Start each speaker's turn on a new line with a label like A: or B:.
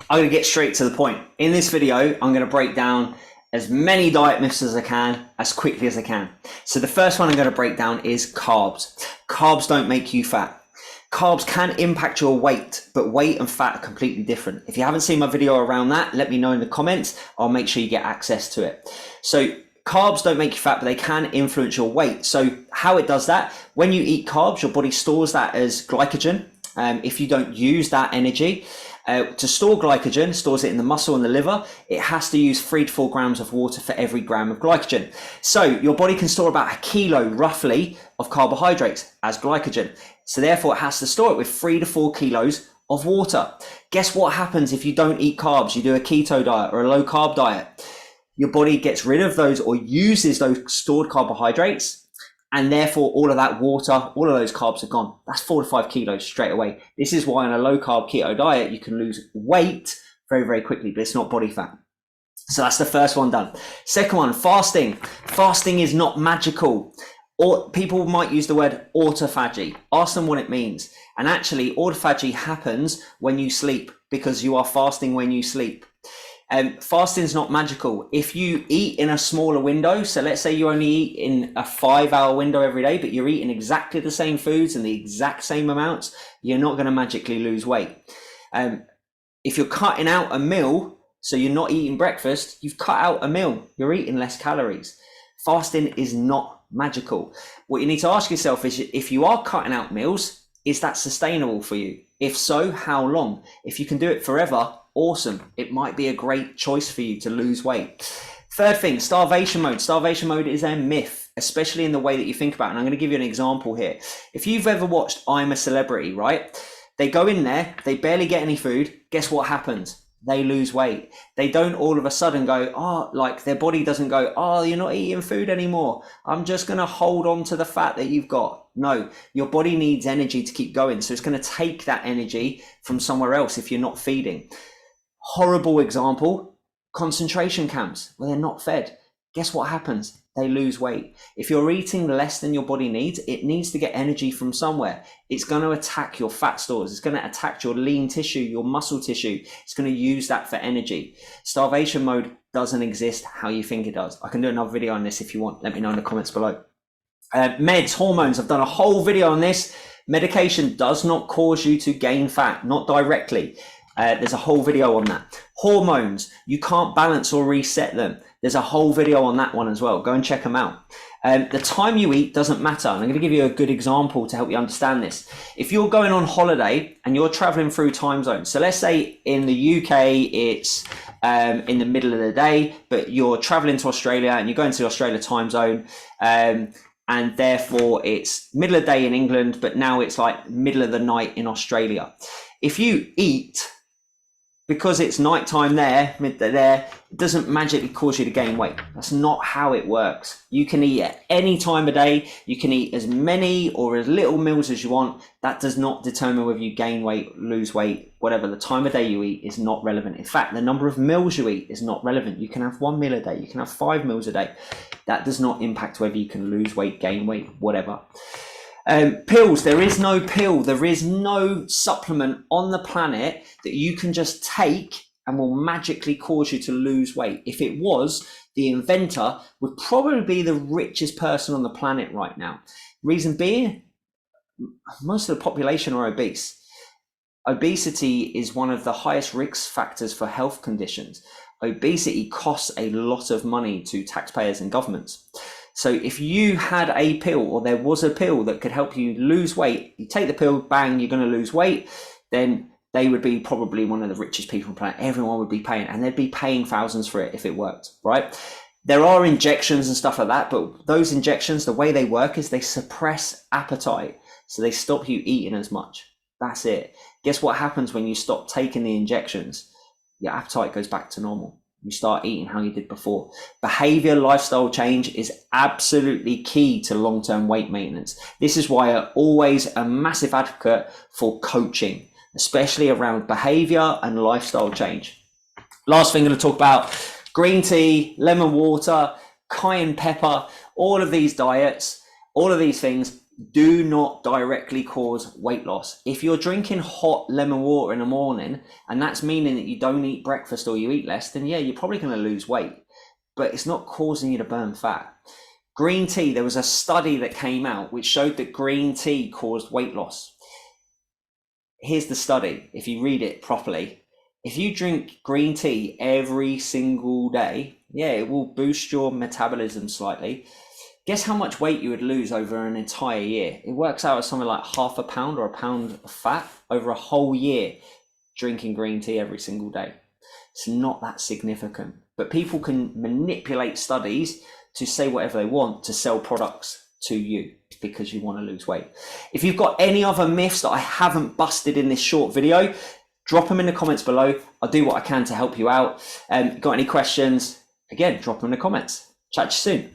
A: I'm going to get straight to the point. In this video, I'm going to break down as many diet myths as I can, as quickly as I can. So the first one I'm going to break down is carbs. Carbs don't make you fat. Carbs can impact your weight, but weight and fat are completely different. If you haven't seen my video around that, let me know in the comments. I'll make sure you get access to it. So carbs don't make you fat, but they can influence your weight. So how it does that, when you eat carbs, your body stores that as glycogen. If you don't use that energy, to store glycogen, stores it in the muscle and the liver, it has to use 3 to 4 grams of water for every gram of glycogen. So your body can store about 1 kilo roughly of carbohydrates as glycogen. So therefore it has to store it with 3 to 4 kilos of water. Guess what happens if you don't eat carbs, you do a keto diet or a low carb diet? Your body gets rid of those or uses those stored carbohydrates, and therefore all of that water, all of those carbs are gone. That's 4 to 5 kilos straight away. This is why on a low carb keto diet, you can lose weight very, very quickly, but it's not body fat. So that's the first one done. Second one, fasting. Fasting is not magical. Or people might use the word autophagy. Ask them what it means. And actually autophagy happens when you sleep, because you are fasting when you sleep. Fasting is not magical. If you eat in a smaller window, so let's say you only eat in a 5-hour window every day, but you're eating exactly the same foods and the exact same amounts, you're not going to magically lose weight. If you're cutting out a meal, so you're not eating breakfast, you've cut out a meal, you're eating less calories. Fasting is not magical. What you need to ask yourself is, if you are cutting out meals, is that sustainable for you? If so, how long? If you can do it forever, awesome. It might be a great choice for you to lose weight. Third thing, starvation mode. Starvation mode is a myth, especially in the way that you think about it. And I'm going to give you an example here. If you've ever watched I'm a Celebrity, right? They go in there, they barely get any food. Guess what happens? They lose weight. They don't all of a sudden go, oh, like their body doesn't go, oh, you're not eating food anymore, I'm just going to hold on to the fat that you've got. No, your body needs energy to keep going. So it's going to take that energy from somewhere else if you're not feeding. Horrible example, concentration camps where they're not fed. Guess what happens? They lose weight. If you're eating less than your body needs, it needs to get energy from somewhere. It's going to attack your fat stores. It's going to attack your lean tissue, your muscle tissue. It's going to use that for energy. Starvation mode doesn't exist how you think it does. I can do another video on this if you want. Let me know in the comments below. Meds, hormones. I've done a whole video on this. Medication does not cause you to gain fat, not directly. There's a whole video on that. Hormones, you can't balance or reset them. There's a whole video on that one as well. Go and check them out. The time you eat doesn't matter. And I'm going to give you a good example to help you understand this. If you're going on holiday and you're traveling through time zones, so let's say in the UK, it's in the middle of the day, but you're traveling to Australia and you're going to the Australia time zone, and therefore it's middle of the day in England, but now it's like middle of the night in Australia. If you eat, because it's nighttime there, midday there, it doesn't magically cause you to gain weight. That's not how it works. You can eat at any time of day. You can eat as many or as little meals as you want. That does not determine whether you gain weight, lose weight, whatever. The time of day you eat is not relevant. In fact, the number of meals you eat is not relevant. You can have 1 meal a day. You can have 5 meals a day. That does not impact whether you can lose weight, gain weight, whatever. Pills, there is no pill, there is no supplement on the planet that you can just take and will magically cause you to lose weight. If it was, the inventor would probably be the richest person on the planet right now. Reason being, most of the population are obese. Obesity is one of the highest risk factors for health conditions. Obesity costs a lot of money to taxpayers and governments. So if you had a pill, or there was a pill that could help you lose weight, you take the pill, bang, you're going to lose weight, then they would be probably one of the richest people on the planet. Everyone would be paying, and they'd be paying thousands for it if it worked, right? There are injections and stuff like that, but those injections, the way they work is they suppress appetite. So they stop you eating as much. That's it. Guess what happens when you stop taking the injections? Your appetite goes back to normal. You start eating how you did before. Behavior, lifestyle change is absolutely key to long-term weight maintenance. This is why I'm always a massive advocate for coaching, especially around behavior and lifestyle change. Last thing I'm going to talk about, green tea, lemon water, cayenne pepper, all of these diets, all of these things, do not directly cause weight loss. If you're drinking hot lemon water in the morning and that's meaning that you don't eat breakfast or you eat less, then yeah, you're probably going to lose weight, but it's not causing you to burn fat. Green tea, there was a study that came out which showed that green tea caused weight loss. Here's the study, if you read it properly. If you drink green tea every single day, yeah, it will boost your metabolism slightly. Guess how much weight you would lose over an entire year? It works out as something like half a pound or a pound of fat over a whole year drinking green tea every single day. It's not that significant, but people can manipulate studies to say whatever they want to sell products to you because you want to lose weight. If you've got any other myths that I haven't busted in this short video, drop them in the comments below. I'll do what I can to help you out. Got any questions? Again, drop them in the comments. Chat to you soon.